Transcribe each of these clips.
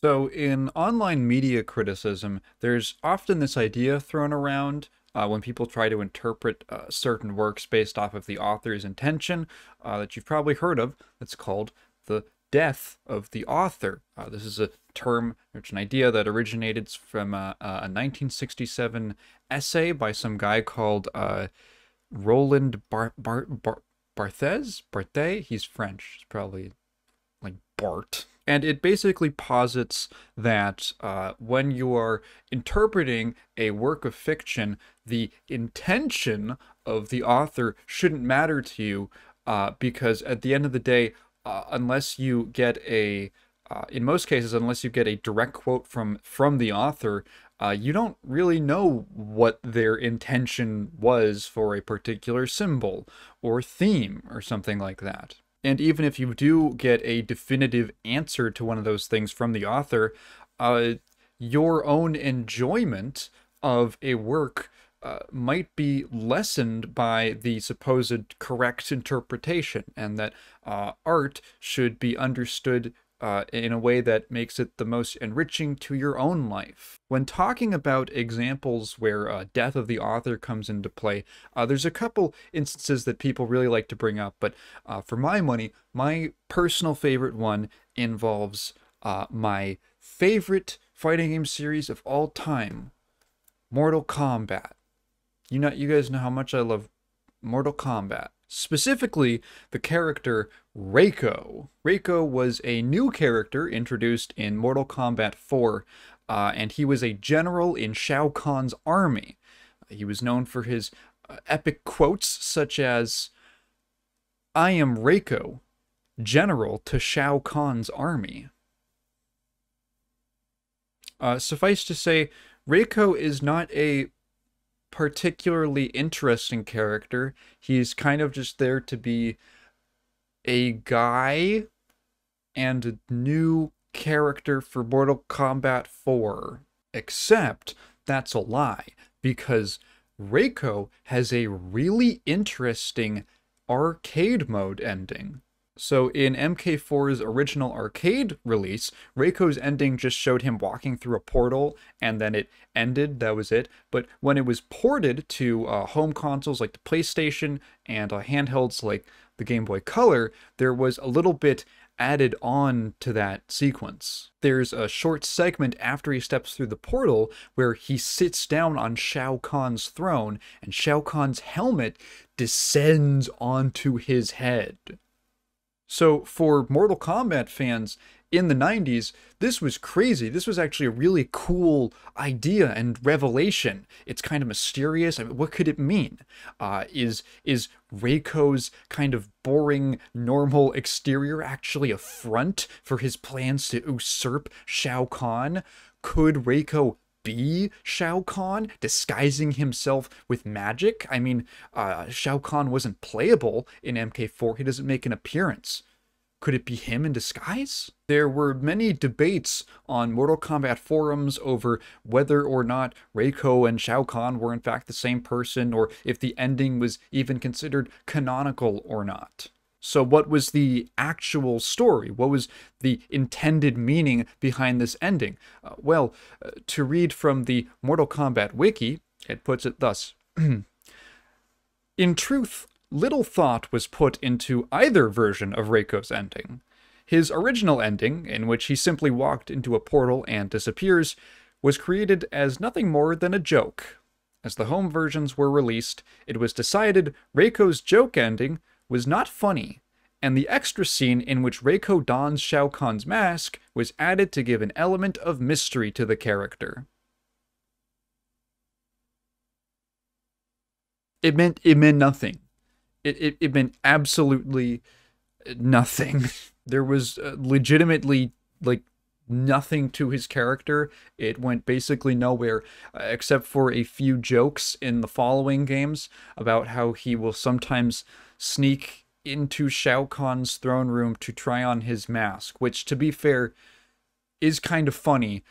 So, in online media criticism, there's often this idea thrown around when people try to interpret certain works based off of the author's intention that you've probably heard of. That's called the death of the author. This is a term, it's an idea that originated from a 1967 essay by some guy called Roland Barthes? Barthes? He's French. It's probably like Bart. And it basically posits that when you are interpreting a work of fiction, the intention of the author shouldn't matter to you because at the end of the day, unless you get in most cases, unless you get a direct quote from the author, you don't really know what their intention was for a particular symbol or theme or something like that. And even if you do get a definitive answer to one of those things from the author, uh, your own enjoyment of a work might be lessened by the supposed correct interpretation, and that art should be understood in a way that makes it the most enriching to your own life. When talking about examples where death of the author comes into play, there's a couple instances that people really like to bring up, but for my money, my personal favorite one involves my favorite fighting game series of all time, Mortal Kombat. You guys know how much I love Mortal Kombat. Specifically, the character Reiko. Reiko was a new character introduced in Mortal Kombat 4, and he was a general in Shao Kahn's army. He was known for his epic quotes such as, "I am Reiko, general to Shao Kahn's army." Suffice to say, Reiko is not a particularly interesting character. He's kind of just there to be a guy and a new character for Mortal Kombat 4. Except that's a lie, because Reiko has a really interesting arcade mode ending. So in MK4's original arcade release, Reiko's ending just showed him walking through a portal and then it ended, that was it. But when it was ported to home consoles like the PlayStation and handhelds like the Game Boy Color, there was a little bit added on to that sequence. There's a short segment after he steps through the portal where he sits down on Shao Kahn's throne and Shao Kahn's helmet descends onto his head. So for Mortal Kombat fans in the 90s, this was crazy. This was actually a really cool idea and revelation. It's kind of mysterious. I mean, what could it mean? Is Reiko's kind of boring, normal exterior actually a front for his plans to usurp Shao Kahn? Could Reiko be Shao Kahn, disguising himself with magic? I mean, Shao Kahn wasn't playable in MK4. He doesn't make an appearance. Could it be him in disguise? There were many debates on Mortal Kombat forums over whether or not Reiko and Shao Kahn were in fact the same person, or if the ending was even considered canonical or not. So what was the actual story? What was the intended meaning behind this ending? To read from the Mortal Kombat wiki, it puts it thus. In truth, little thought was put into either version of Reiko's ending. His original ending, in which he simply walked into a portal and disappears, was created as nothing more than a joke. As the home versions were released, it was decided Reiko's joke ending was not funny, and the extra scene in which Reiko dons Shao Kahn's mask was added to give an element of mystery to the character. It meant nothing. It meant absolutely nothing. There was legitimately like nothing to his character. It went basically nowhere, except for a few jokes in the following games about how he will sometimes sneak into Shao Kahn's throne room to try on his mask, which, to be fair, is kind of funny,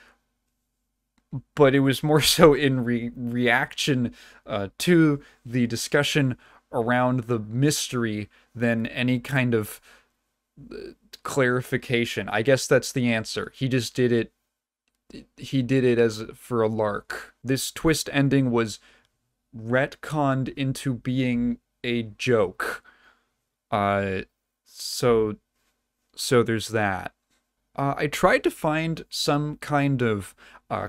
but it was more so in reaction to the discussion around the mystery than any kind of clarification. I guess that's the answer. He just did it he did it as for a lark. This twist ending was retconned into being a joke. Uh, so so there's that. I tried to find some kind of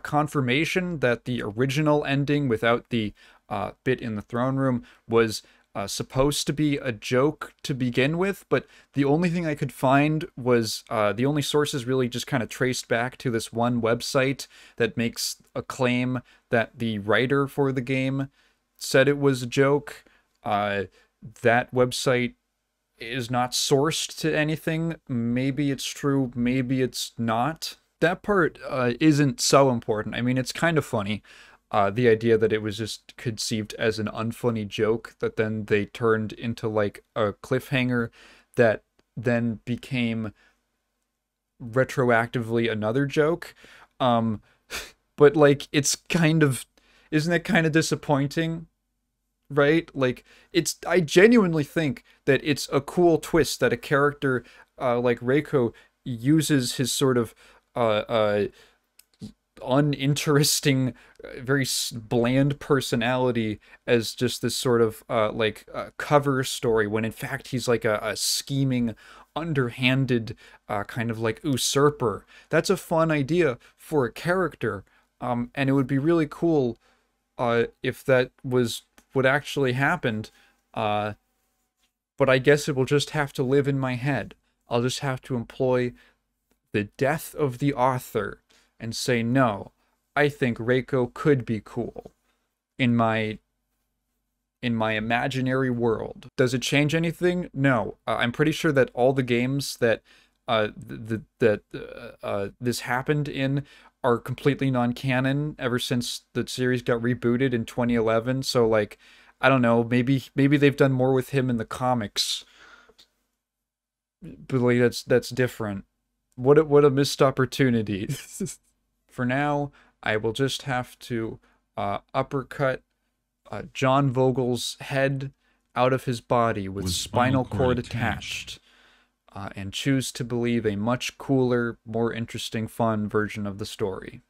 confirmation that the original ending without the bit in the throne room was supposed to be a joke to begin with, but the only thing I could find was the only sources really just kind of traced back to this one website that makes a claim that the writer for the game said it was a joke. That website is not sourced to anything. Maybe it's true, maybe it's not. That part isn't so important. I mean, it's kind of funny. The idea that it was just conceived as an unfunny joke that then they turned into like a cliffhanger that then became retroactively another joke. Um, but like, it's kind of, isn't it kind of disappointing? Right? Like I genuinely think that it's a cool twist that a character like Reiko uses his sort of uninteresting, very bland personality as just this sort of cover story when in fact he's like a scheming, underhanded kind of like usurper. That's a fun idea for a character, and it would be really cool if that was what actually happened. But I guess it will just have to live in my head. I'll just have to employ the death of the author and say, no, I think Reiko could be cool in my imaginary world. Does it change anything? No. I'm pretty sure that all the games that this happened in are completely non-canon ever since the series got rebooted in 2011. So like, I don't know, maybe they've done more with him in the comics, but like that's different. What a missed opportunity. For now, I will just have to uppercut John Vogel's head out of his body with spinal cord attached, and choose to believe a much cooler, more interesting, fun version of the story.